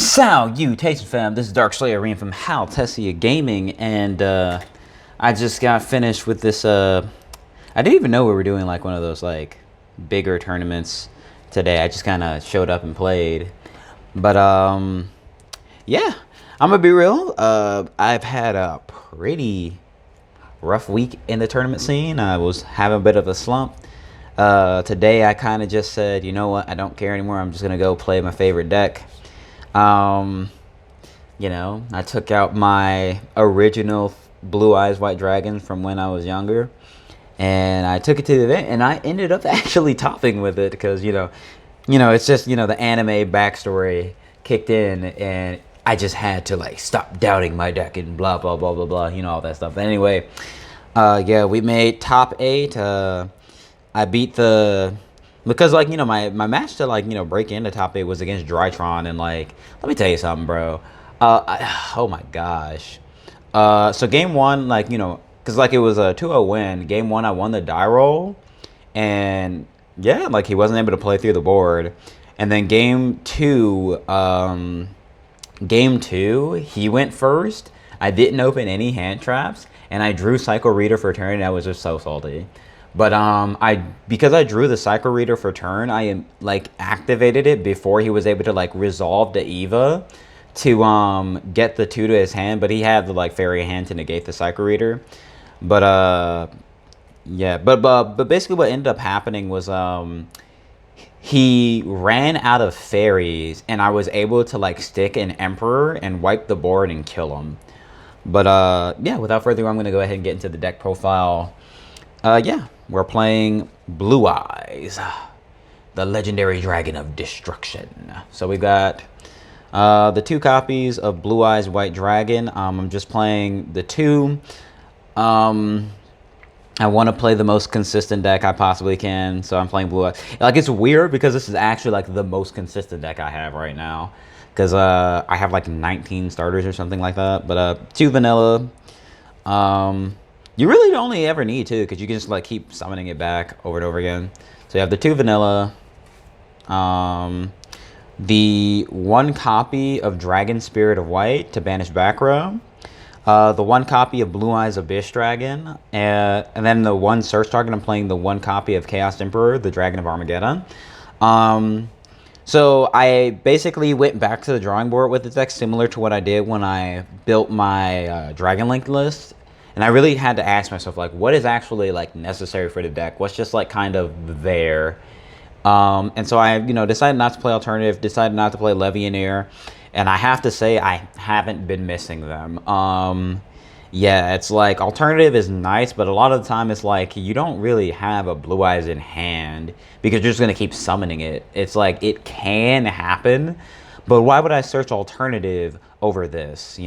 Salutations, fam. This is Dark Slayer Arim from Haltessiagaming, and I just got finished with this. I didn't even know we were doing like one of those like bigger tournaments today. I just kind of showed up and played, but yeah, I'm gonna be real. I've had a pretty rough week in the tournament scene. I was having a bit of a slump. Today I kind of just said, you know what, I don't care anymore. I'm just gonna go play my favorite deck. You know, I took out my original Blue Eyes White Dragon from when I was younger, and I took it to the event, and I ended up actually topping with it because it's just the anime backstory kicked in, and I just had to like stop doubting my deck and blah blah blah blah blah, all that stuff. But anyway, yeah, we made top 8. I beat the. Because, like, my match to, like, break into top 8 was against Drytron. And, like, let me tell you something, bro. Oh, my gosh. So, game 1, like, because, like, it was a 2-0 win. Game 1, I won the die roll. And, yeah, like, he wasn't able to play through the board. And then game 2, he went first. I didn't open any hand traps. And I drew Psycho Reader for turn. And I was just so salty. But because I drew the Psycho Reader for turn, I activated it before he was able to like resolve the Eva to get the 2 to his hand, but he had the like fairy hand to negate the Psycho Reader. But yeah, but basically what ended up happening was he ran out of fairies, and I was able to like stick an Emperor and wipe the board and kill him. But yeah, without further ado, I'm gonna go ahead and get into the deck profile. Yeah, we're playing Blue Eyes, the legendary dragon of destruction. So we've got the 2 copies of Blue Eyes White Dragon. I'm just playing the 2. I want to play the most consistent deck I possibly can, so I'm playing Blue Eyes. Like, it's weird because this is actually like the most consistent deck I have right now, because I have like 19 starters or something like that. But 2 vanilla. You really only ever need 2 because you can just like keep summoning it back over and over again. So you have the 2 vanilla, the 1 copy of Dragon Spirit of White to banish back row, the 1 copy of Blue Eyes Abyss Dragon, and then the 1 search target. I'm playing the 1 copy of Chaos Emperor, the Dragon of Armageddon. So I basically went back to the drawing board with this deck, similar to what I did when I built my Dragon Link list. And I really had to ask myself, like, what is actually, like, necessary for the deck? What's just, like, kind of there? And so I, decided not to play Alternative, decided not to play Levianeer. And I have to say, I haven't been missing them. Yeah, it's like, Alternative is nice, but a lot of the time it's like, you don't really have a Blue Eyes in hand because you're just going to keep summoning it. It's like, it can happen, but why would I search Alternative over this,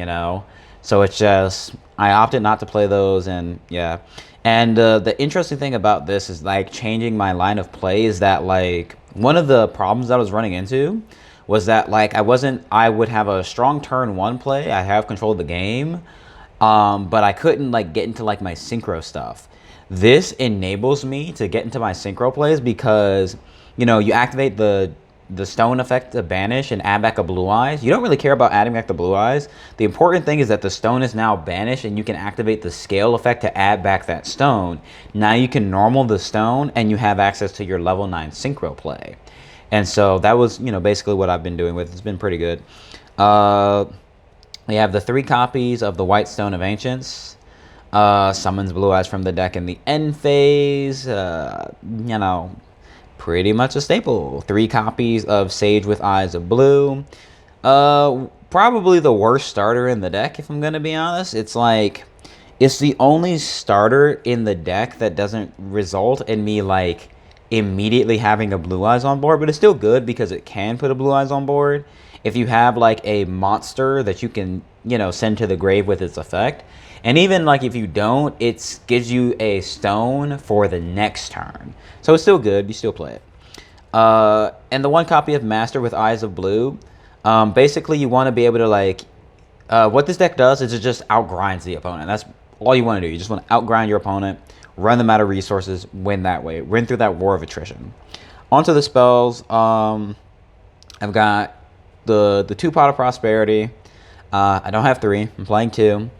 So it's just, I opted not to play those, and yeah. And the interesting thing about this is like changing my line of play is that like one of the problems I was running into was that like I would have a strong turn 1 play. I have control of the game, but I couldn't like get into like my synchro stuff. This enables me to get into my synchro plays because, you activate the stone effect to banish and add back a Blue Eyes. You don't really care about adding back the Blue Eyes. The important thing is that the stone is now banished, and you can activate the scale effect to add back that stone. Now you can normal the stone, and you have access to your level 9 synchro play. And so that was, basically what I've been doing with it. It's been pretty good. We have the 3 copies of the White Stone of Ancients. Summons Blue Eyes from the deck in the end phase. Pretty much a staple. 3 copies of Sage with Eyes of Blue. Probably the worst starter in the deck, if I'm going to be honest. It's like, it's the only starter in the deck that doesn't result in me, like, immediately having a Blue Eyes on board. But it's still good because it can put a Blue Eyes on board. If you have, like, a monster that you can, send to the grave with its effect. And even, like, if you don't, it gives you a stone for the next turn. So it's still good. You still play it. And the 1 copy of Master with Eyes of Blue. Basically, you want to be able to, like... what this deck does is it just outgrinds the opponent. That's all you want to do. You just want to outgrind your opponent, run them out of resources, win that way. Win through that war of attrition. Onto the spells. I've got the 2 Pot of Prosperity. I don't have 3. I'm playing 2.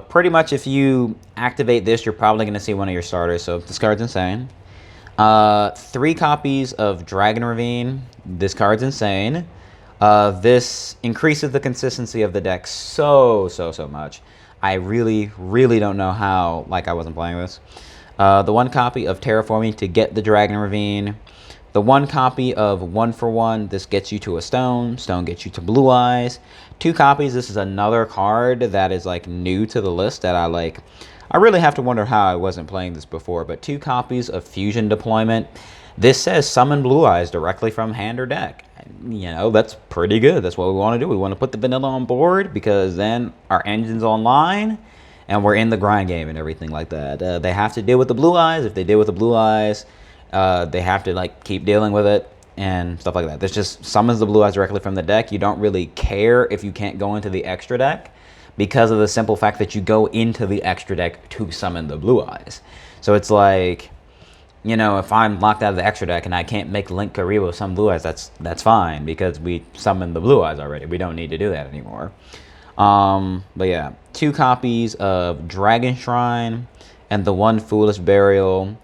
Pretty much if you activate this, you're probably going to see one of your starters, so this card's insane. 3 copies of Dragon Ravine. This card's insane. This increases the consistency of the deck so much. I really don't know how, like, I wasn't playing this. The 1 copy of Terraforming to get the Dragon Ravine. The 1 copy of 1-for-1. This gets you to a stone. Stone gets you to Blue Eyes. 2 copies. This is another card that is, like, new to the list that I like. I really have to wonder how I wasn't playing this before, but 2 copies of Fusion Deployment. This says summon Blue Eyes directly from hand or deck. You know, that's pretty good. That's what we want to do. We want to put the vanilla on board because then our engine's online and we're in the grind game and everything like that. They have to deal with the Blue Eyes. If they deal with the Blue Eyes, they have to, like, keep dealing with it and stuff like that. This just summons the Blue Eyes directly from the deck. You don't really care if you can't go into the extra deck, because of the simple fact that you go into the extra deck to summon the Blue Eyes. So it's like, you know, if I'm locked out of the extra deck and I can't make Link Karibo with some Blue Eyes, that's fine, because we summoned the Blue Eyes already. We don't need to do that anymore. But yeah, 2 copies of Dragon Shrine and the 1 Foolish Burial.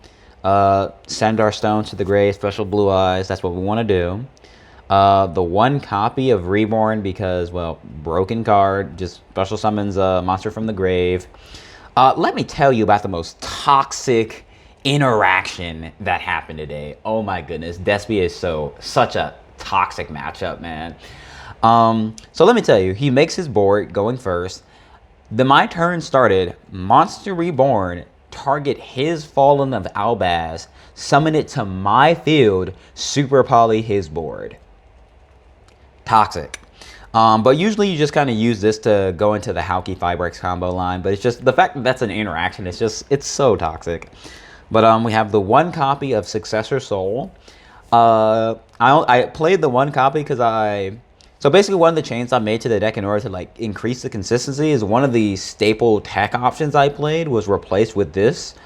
Send our stones to the grave, special Blue Eyes. That's what we want to do. The 1 copy of Reborn because, well, broken card, just special summons a monster from the grave. Let me tell you about the most toxic interaction that happened today. Oh my goodness, Despy is such a toxic matchup, man. So let me tell you, he makes his board going first. Then my turn started, Monster Reborn, target his Fallen of Albaz, summon it to my field, super poly his board. Toxic. But usually you just kind of use this to go into the Hauki Fibrex combo line, but it's just the fact that that's an interaction, it's so toxic. But we have the 1 copy of Successor Soul. I played the 1 copy because so basically one of the changes I made to the deck in order to, like, increase the consistency is one of the staple tech options I played was replaced with this.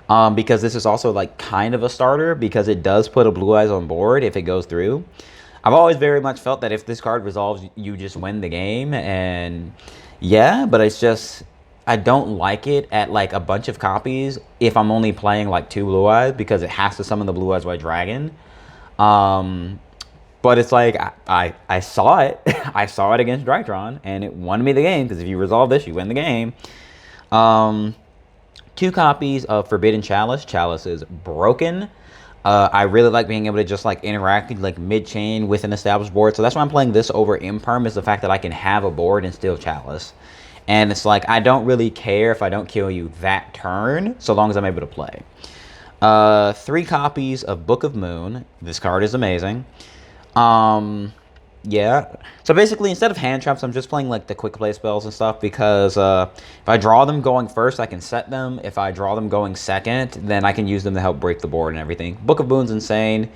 Because this is also, like, kind of a starter because it does put a Blue Eyes on board if it goes through. I've always very much felt that if this card resolves, you just win the game, and yeah, but it's just, I don't like it at, like, a bunch of copies if I'm only playing, like, 2 Blue Eyes, because it has to summon the Blue Eyes White Dragon. But it's like, I saw it. I saw it against Drytron, and it won me the game, because if you resolve this, you win the game. 2 copies of Forbidden Chalice. Chalice is broken. I really like being able to just, like, interact, like, mid-chain with an established board. So that's why I'm playing this over Imperm, is the fact that I can have a board and still Chalice. And it's like, I don't really care if I don't kill you that turn, so long as I'm able to play. 3 copies of Book of Moon. This card is amazing. Yeah. So basically, instead of hand traps, I'm just playing, like, the quick play spells and stuff, because if I draw them going first, I can set them. If I draw them going second, then I can use them to help break the board and everything. Book of Moon's insane.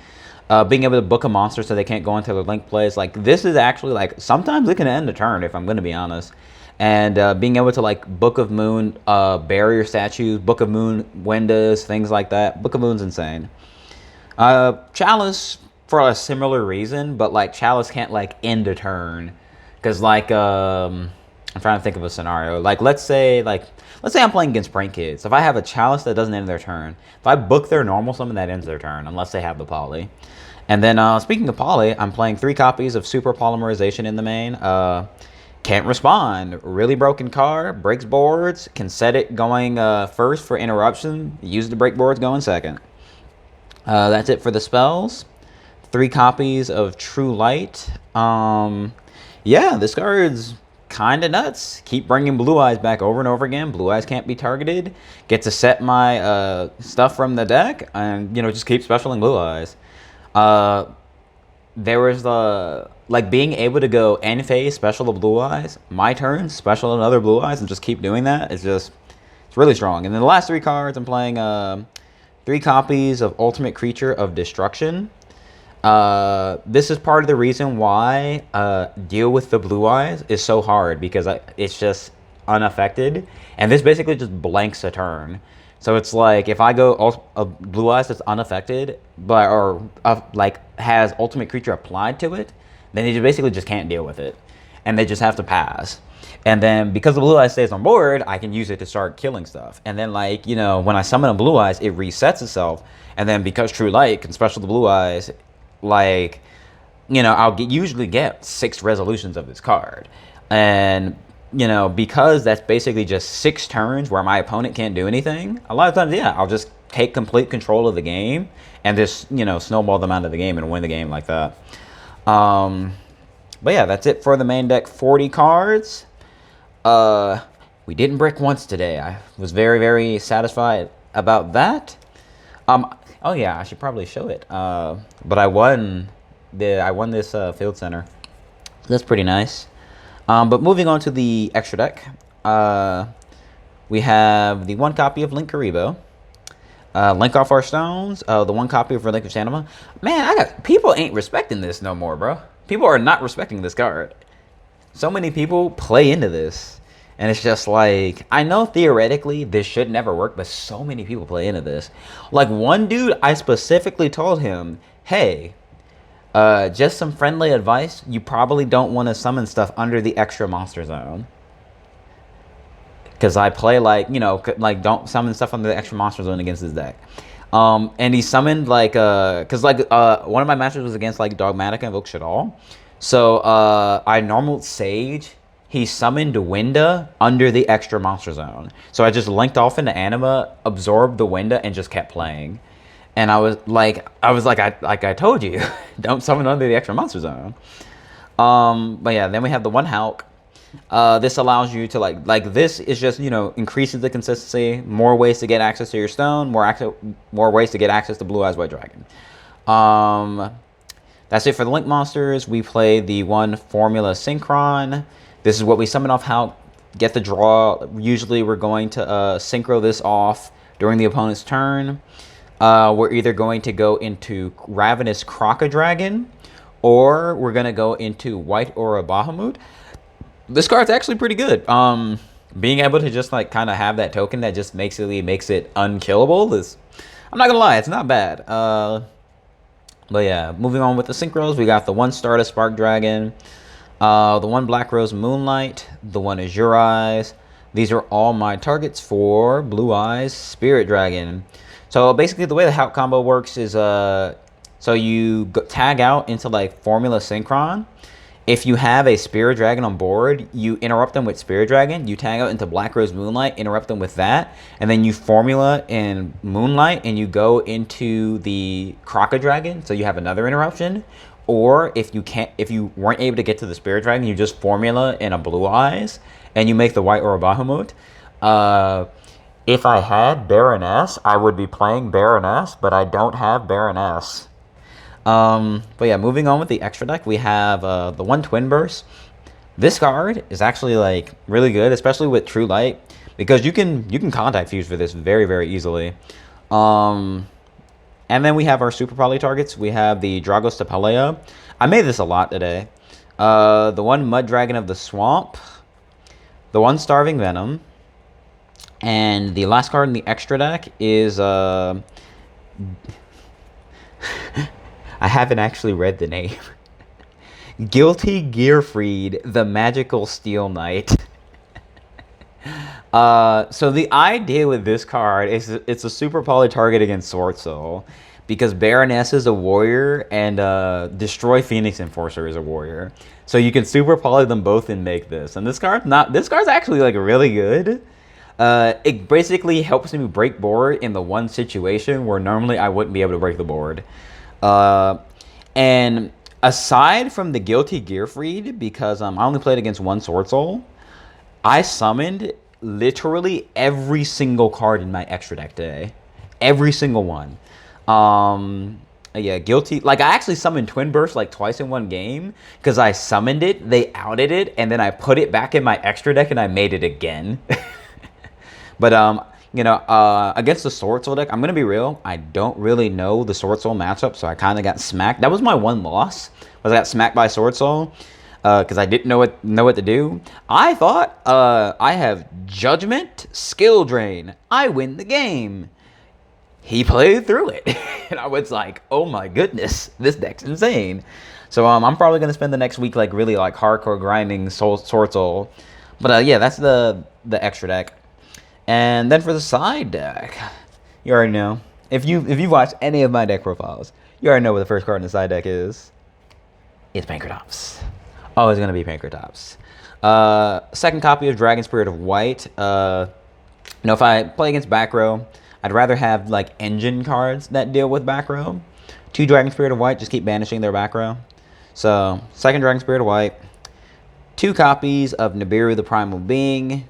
Being able to book a monster so they can't go into the link plays, like, this is actually, like, sometimes it can end a turn, if I'm going to be honest. And being able to, like, Book of Moon barrier statues, Book of Moon windows, things like that. Book of Moon's insane. Chalice, for a similar reason, but, like, Chalice can't, like, end a turn, because, like, I'm trying to think of a scenario. Like, let's say I'm playing against Prank Kids. If I have a Chalice that doesn't end their turn, if I book their normal summon, that ends their turn, unless they have the poly. And then, speaking of poly, I'm playing 3 copies of Super Polymerization in the main. Can't respond. Really broken card, breaks boards, can set it going first for interruption, use the break boards going second. That's it for the spells. 3 copies of True Light. Yeah, this card's kind of nuts. Keep bringing Blue Eyes back over and over again. Blue Eyes can't be targeted. Get to set my stuff from the deck, and, you know, just keep specialing Blue Eyes. There was the, like, being able to go end phase, special the Blue Eyes, my turn, special another Blue Eyes, and just keep doing that. It's really strong. And then the last 3 cards, I'm playing 3 copies of Ultimate Creature of Destruction. This is part of the reason why deal with the Blue Eyes is so hard, because it's just unaffected, and this basically just blanks a turn. So it's like, if I go a Blue Eyes that's unaffected, but like has Ultimate Creature applied to it, then they just basically just can't deal with it, and they just have to pass. And then because the blue eyes stays on board, I can use it to start killing stuff. And then like, you know, when I summon a blue eyes, it resets itself. And then because True Light can special the blue eyes, like, you know, usually get 6 resolutions of this card. And, you know, because that's basically just 6 turns where my opponent can't do anything, a lot of times, yeah, I'll just take complete control of the game and just, you know, snowball them out of the game and win the game like that. But yeah, that's it for the main deck. 40 cards. We didn't brick once today. I was very, very satisfied about that. Oh yeah, I should probably show it. But I won this field center. That's pretty nice. But moving on to the extra deck, we have the 1 copy of Link Karibo, Link Off Our Stones, the 1 copy of Relinquished Anima. Man, people ain't respecting this no more, bro. People are not respecting this card. So many people play into this, and it's just like, I know theoretically this should never work, but so many people play into this. Like one dude, I specifically told him, hey, just some friendly advice, you probably don't want to summon stuff under the extra monster zone. Because I play like, you know, like don't summon stuff under the extra monster zone against this deck. And he summoned like, because like one of my matches was against like Dogmatic and Invoke Shadal. So I normaled Sage. He summoned Winda under the extra monster zone. So I just linked off into Anima, absorbed the Winda, and just kept playing. And I was like I told you, don't summon under the extra monster zone. But yeah, then we have the 1 Hulk. This allows you to like this is just, you know, increases the consistency, more ways to get access to your stone, more ways to get access to Blue Eyes White Dragon. That's it for the Link monsters. We play the 1 Formula Synchron. This is what we summon off Hulk, get the draw. Usually we're going to synchro this off during the opponent's turn. We're either going to go into Ravenous Crocodragon, or we're going to go into White Aura Bahamut. This card's actually pretty good. Being able to just like kind of have that token that just makes it unkillable is, I'm not gonna lie, it's not bad. But yeah, moving on with the synchros, we got the 1 Stardust Spark Dragon, the 1 Black Rose Moonlight, the 1 Azure Eyes. These are all my targets for Blue Eyes Spirit Dragon. So basically the way the Hulk combo works is so you tag out into like Formula Synchron. If you have a Spirit Dragon on board, you interrupt them with Spirit Dragon. You tag out into Black Rose Moonlight, interrupt them with that, and then you Formula in Moonlight, and you go into the Crocodragon, so you have another interruption. Or if you weren't able to get to the Spirit Dragon, you just Formula in a Blue Eyes, and you make the White Aura Bahamut. If I had Baroness, I would be playing Baroness, but I don't have Baroness. But yeah, moving on with the extra deck, we have the 1 Twin Burst. This card is actually like really good, especially with True Light, because you can contact fuse for this very, very easily. And then we have our super poly targets. We have the Dragos Tapalea. I made this a lot today. The 1 Mud Dragon of the Swamp, the 1 Starving Venom, and the last card in the extra deck is I haven't actually read the name. Guilty Gearfried, the Magical Steel Knight. So the idea with this card is it's a super poly target against Sword Soul, because Baroness is a warrior and Destroy Phoenix Enforcer is a warrior. So you can super poly them both and make this. And this card's actually like really good. It basically helps me break board in the one situation where normally I wouldn't be able to break the board. And aside from the Guilty Gearfried, because I only played against 1 Sword Soul, I summoned literally every single card in my extra deck today. Every single one. Yeah, Guilty. Like, I actually summoned Twin Burst like twice in one game, because I summoned it, they outed it, and then I put it back in my extra deck and I made it again. But, you know, against the Sword Soul deck, I'm going to be real, I don't really know the Sword Soul matchup, so I kind of got smacked. That was my one loss, was I got smacked by Sword Soul, because I didn't know what to do. I thought, I have Judgment, Skill Drain, I win the game. He played through it, and I was like, oh my goodness, this deck's insane. So I'm probably gonna spend the next week like really like hardcore grinding Sword Soul. But yeah, that's the extra deck. And then for the side deck, you already know. If you've watched any of my deck profiles, you already know what the first card in the side deck is. It's Pankratops. Oh, it's gonna be Pankratops. Second copy of Dragon Spirit of White. If I play against back row, I'd rather have like engine cards that deal with back row. 2 Dragon Spirit of White, just keep banishing their back row. So, second Dragon Spirit of White. 2 copies of Nibiru the Primal Being.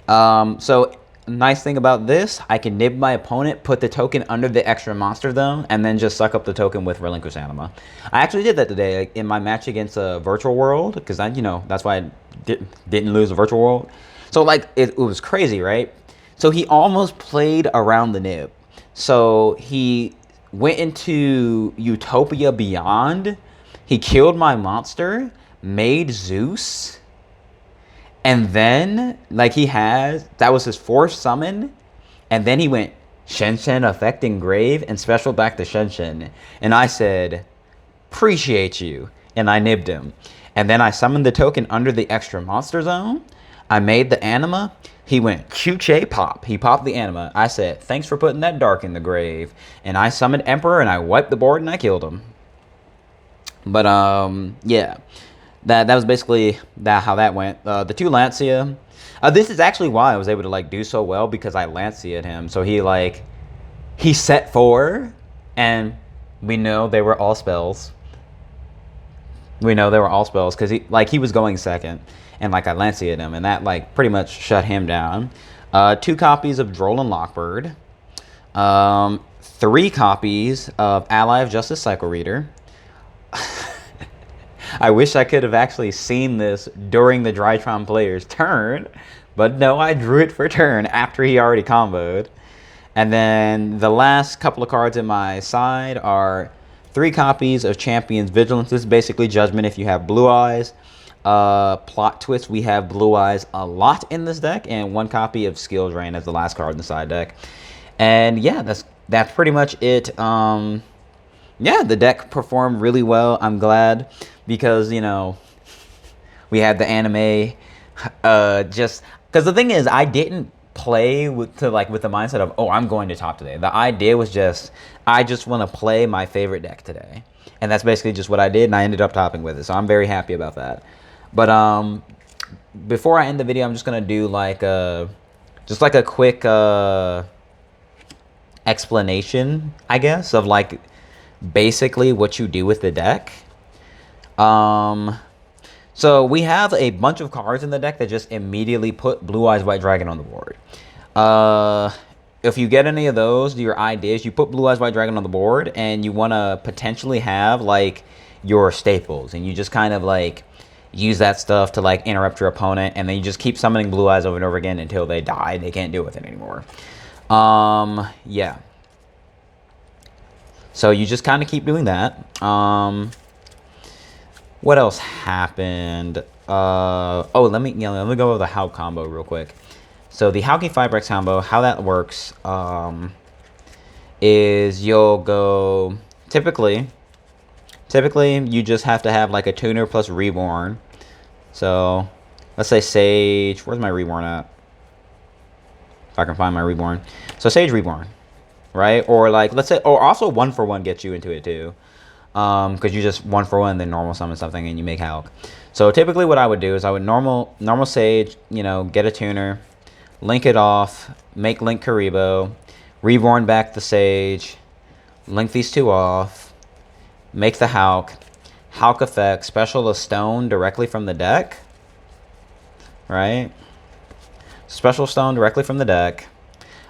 So, nice thing about this, I can nib my opponent, put the token under the extra monster zone, and then just suck up the token with Relinquish Anima. I actually did that today in my match against a Virtual World, because that's why I didn't lose a Virtual World. So, like, it was crazy, right? So, he almost played around the nib. So, he went into Utopia Beyond. He killed my monster, made Zeus, and then, like, that was his 4th summon, and then he went Shen affecting Grave and special back to Shen. And I said, appreciate you, and I nibbed him. And then I summoned the token under the extra monster zone. I made the anima. He went Q-Che pop. He popped the anima. I said, thanks for putting that dark in the grave. And I summoned Emperor and I wiped the board and I killed him. But yeah. That was basically how that went. The 2 Lancia. This is actually why I was able to like do so well, because I Lancia'd him. So he set 4, and we know they were all spells. We know they were all spells because he was going second, and like I Lancia'd him, and that like pretty much shut him down. 2 copies of Droll and Lockbird. 3 copies of Ally of Justice Cycle Reader. I wish I could have actually seen this during the Drytron player's turn, but no, I drew it for turn after he already comboed. And then the last couple of cards in my side are 3 copies of Champion's Vigilance. This is basically Judgment if you have Blue Eyes. Plot Twist, we have Blue Eyes a lot in this deck, and 1 copy of Skill Drain as the last card in the side deck. And yeah, that's pretty much it. Yeah, the deck performed really well. I'm glad, because we had the anime. Just because the thing is, I didn't play with the mindset of, oh, I'm going to top today. The idea was I just want to play my favorite deck today, and that's basically just what I did, and I ended up topping with it. So I'm very happy about that. But before I end the video, I'm just gonna do just a quick explanation, I guess, of basically what you do with the deck. So we have a bunch of cards in the deck that just immediately put Blue Eyes White Dragon on the board. If you get any of those, your idea is you put Blue Eyes White Dragon on the board, and you want to potentially have your staples, and you just kind of use that stuff to interrupt your opponent, and then you just keep summoning Blue Eyes over and over again until they die. They can't deal with it anymore. Yeah. So you just kind of keep doing that. What else happened? Let me go over the Hulk combo real quick. So the Hulky Fibrex combo, how that works is you'll go typically you just have to have a tuner plus Reborn. So let's say Sage. Where's my Reborn at? If I can find my Reborn. So Sage Reborn. Right? Or let's say, or also 1-for-1 gets you into it too. Because you just 1-for-1 then normal summon something and you make Hulk. So typically what I would do is I would normal Sage, get a tuner, link it off, make Link Karibo, Reborn back the Sage, link these 2 off, make the Hulk effect, special a stone directly from the deck. Right? Special stone directly from the deck.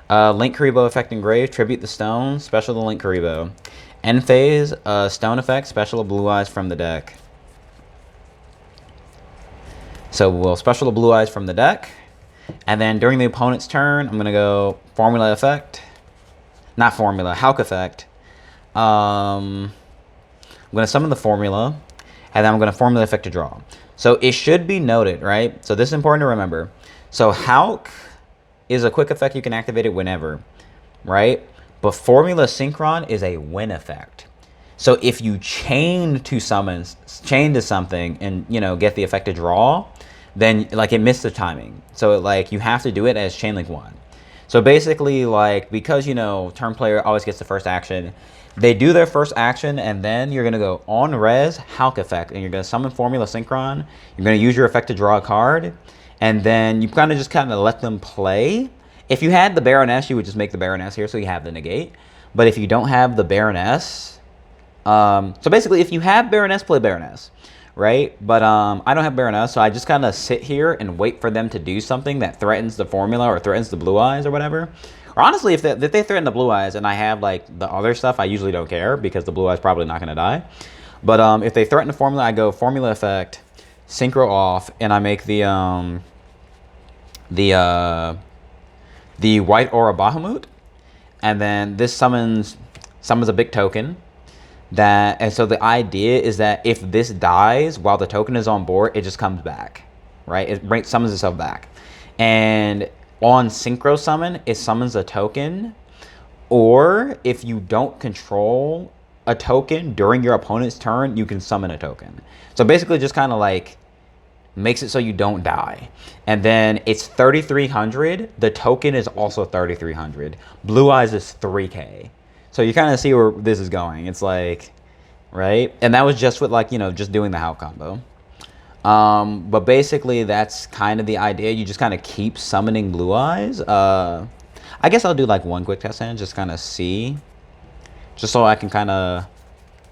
Link Karibo effect engrave, tribute the stone, special the Link Karibo. End phase, stone effect, special Blue Eyes from the deck. So we'll special the Blue Eyes from the deck. And then during the opponent's turn, I'm going to go formula effect. Not formula, Hulk effect. I'm going to summon the formula. And then I'm going to formula effect to draw. So it should be noted, right? So this is important to remember. So Hulk is a quick effect, you can activate it whenever, right? But Formula Synchron is a win effect. So if you chain to summons, chain to something, and you know get the effect to draw, then like it missed the timing. So like you have to do it as chain link 1. So basically, like because you know turn player always gets the first action, they do their first action, and then you're gonna go on res Hulk effect, and you're gonna summon Formula Synchron. You're gonna use your effect to draw a card, and then you kind of let them play. If you had the Baroness, you would just make the Baroness here, so you have the negate. But if you don't have the Baroness, so basically, if you have Baroness, play Baroness, right? But I don't have Baroness, so I just kind of sit here and wait for them to do something that threatens the formula or threatens the blue eyes or whatever. Or honestly, if they threaten the blue eyes and I have like the other stuff, I usually don't care because the blue eyes probably not going to die. But if they threaten the formula, I go formula effect, synchro off, and I make the white aura Bahamut, and then this summons a big token. And so the idea is that if this dies while the token is on board, it just comes back, right? It summons itself back. And on synchro summon, it summons a token. Or if you don't control a token during your opponent's turn, you can summon a token. So basically just kind of like makes it so you don't die. And then it's 3,300. The token is also 3,300. Blue eyes is 3K. So you kind of see where this is going. It's like, right? And that was just with like, you know, just doing the Hulk combo. But basically that's kind of the idea. You just kind of keep summoning blue eyes. I guess I'll do like one quick test hand, just kind of see. Just so I can kind of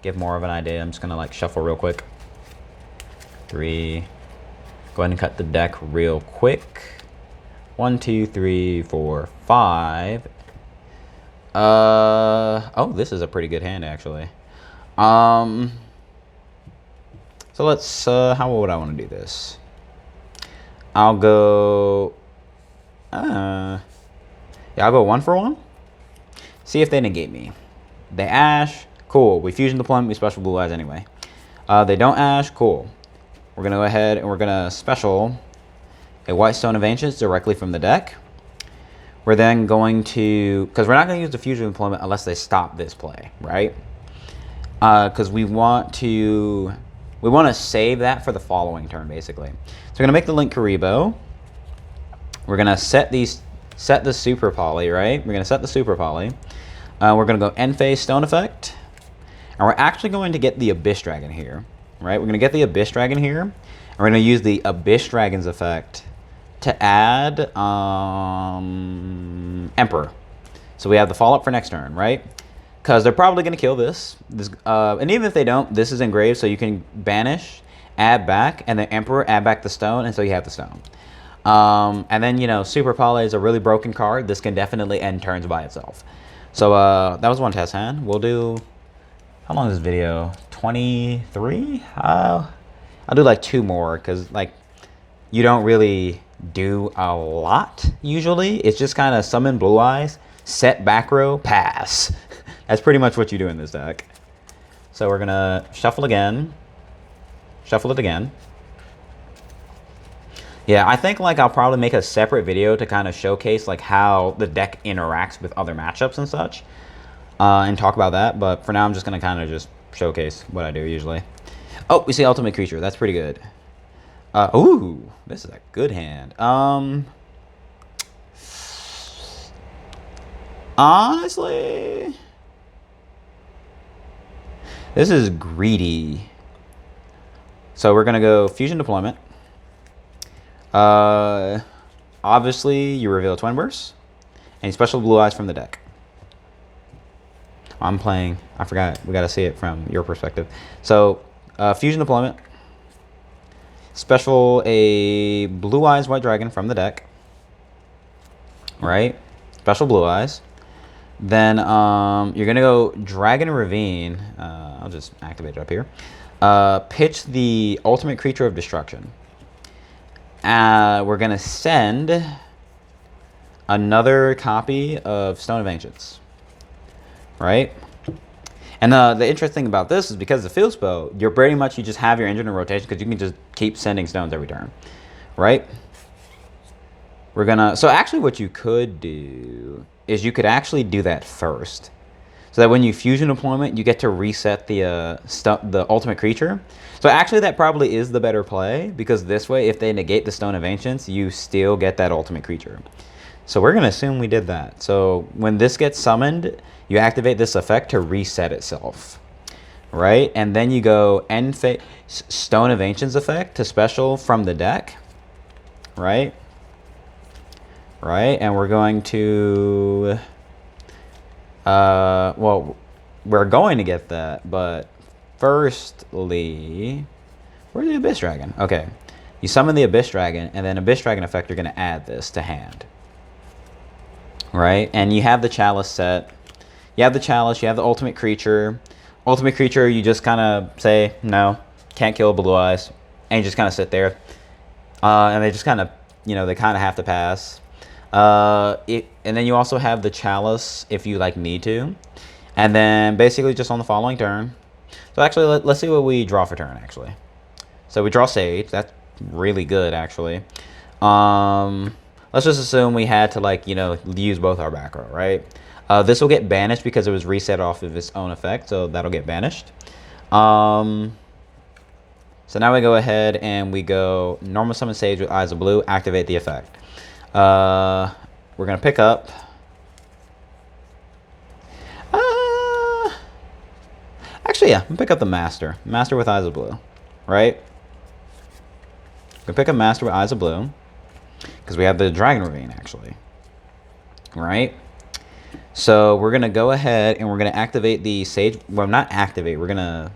give more of an idea. I'm just going to like shuffle real quick. 3. Go ahead and cut the deck real quick. 1, 2, 3, 4, 5. Oh, this is a pretty good hand, actually. So let's, how would I want to do this? I'll go, yeah, I'll go 1 for 1. See if they negate me. They Ash, cool. We fusion deployment, we special blue eyes anyway. They don't Ash, cool. We're going to go ahead and we're going to special a White Stone of Ancients directly from the deck. We're then going to, because we're not going to use the fusion deployment unless they stop this play, right? Because we want to save that for the following turn, basically. So we're going to make the Link Karibo. We're going to set the Super Poly, right? We're going to set the Super Poly. We're going to go end phase Stone Effect. And we're actually going to get the Abyss Dragon here, right? We're going to get the Abyss Dragon here. And we're going to use the Abyss Dragon's effect to add Emperor. So we have the follow-up for next turn, right? Because they're probably going to kill this. And even if they don't, this is engraved, so you can banish, add back, and then Emperor, add back the stone, and so you have the stone. And then, you know, Super Poly is a really broken card. This can definitely end turns by itself. So that was one test hand. We'll do, how long is this video? 23? I'll do like 2 more, because like you don't really do a lot usually. It's just kind of summon blue eyes, set back row, pass. That's pretty much what you do in this deck. So we're gonna shuffle again, shuffle it again. Yeah, I think like I'll probably make a separate video to kind of showcase like how the deck interacts with other matchups and such, and talk about that. But for now, I'm just gonna kind of just showcase what I do usually. Oh, we see Ultimate Creature. That's pretty good. Ooh, this is a good hand. Honestly, this is greedy. So we're gonna go Fusion Deployment. Obviously, you reveal Twin Burst and special blue eyes from the deck. I'm playing. I forgot. We gotta see it from your perspective. So Fusion Deployment. Special a blue eyes white dragon from the deck. Right? Special blue eyes. Then you're gonna go Dragon Ravine. I'll just activate it up here. Pitch the ultimate creature of destruction. We're gonna send another copy of Stone of Ancients. Right? And the interesting thing about this is because the field spell, you're pretty much, you just have your engine in rotation because you can just keep sending stones every turn. Right? We're gonna, so actually what you could do is you could actually do that first. so that when you fusion deployment, you get to reset the ultimate creature. So actually, that probably is the better play, because this way, if they negate the Stone of Ancients, you still get that ultimate creature. So we're going to assume we did that. So when this gets summoned, you activate this effect to reset itself, right? And then you go end phase Stone of Ancients effect to special from the deck, right? Right, and we're going to, well, we're going to get that, but firstly, where's the Abyss Dragon? Okay, you summon the Abyss Dragon, and then Abyss Dragon effect, you're going to add this to hand. Right, and you have the Chalice set. You have the Chalice, you have the Ultimate Creature. Ultimate Creature, you just kind of say, no, can't kill Blue Eyes, and you just kind of sit there. And they just kind of, you know, they kind of have to pass. And then you also have the Chalice if you like need to, and then basically just on the following turn. So actually, let's see what we draw for turn. Actually, so we draw Sage. That's really good, actually. Let's just assume we had to, like, you know, use both our back row, right? This will get banished because it was reset off of its own effect, so that'll get banished. So now we go ahead and we go normal summon Sage with Eyes of Blue, activate the effect. We're gonna pick up. Actually, yeah, pick up the Master. Master with Eyes of Blue, right? We're gonna pick up Master with Eyes of Blue because we have the Dragon Ravine, actually, right? So we're gonna go ahead and we're gonna activate the Sage. Well, not activate. We're gonna.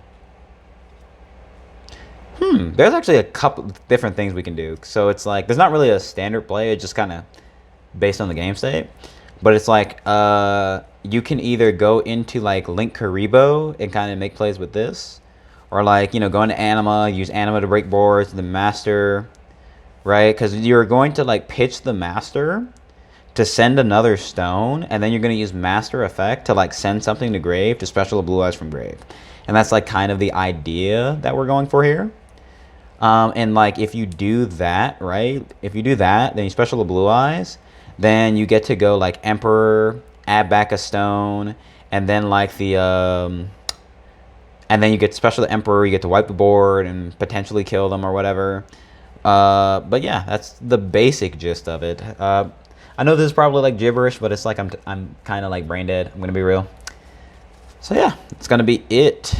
There's actually a couple different things we can do. So it's like, there's not really a standard play. It's just kind of based on the game state. But it's like, you can either go into like Link Karibo and kind of make plays with this. Or like, you know, go into Anima, use Anima to break boards, the Master, right? Because you're going to like pitch the Master to send another stone. And then you're going to use Master effect to like send something to grave to special a Blue Eyes from grave. And that's like kind of the idea that we're going for here. And like if you do that, right? If you do that, then you special the Blue Eyes, then you get to go like Emperor, add back a stone, and then like the and then you get special the Emperor, you get to wipe the board and potentially kill them or whatever. But yeah, that's the basic gist of it. I know this is probably like gibberish, but it's like I'm kind of like brain dead. I'm gonna be real. So yeah, it's gonna be it.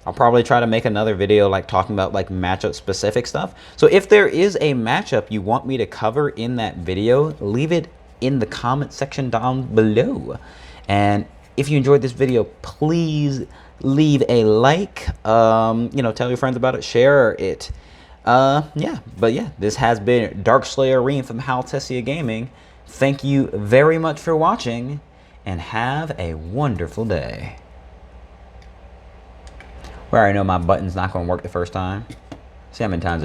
I'll probably try to make another video like talking about like matchup specific stuff. So if there is a matchup you want me to cover in that video, leave it in the comment section down below. And if you enjoyed this video, please leave a like, you know, tell your friends about it, share it. Yeah, but yeah, this has been Darkslayer Arim from Haltessiagaming. Thank you very much for watching and have a wonderful day. Where I know my button's not going to work the first time. See how many times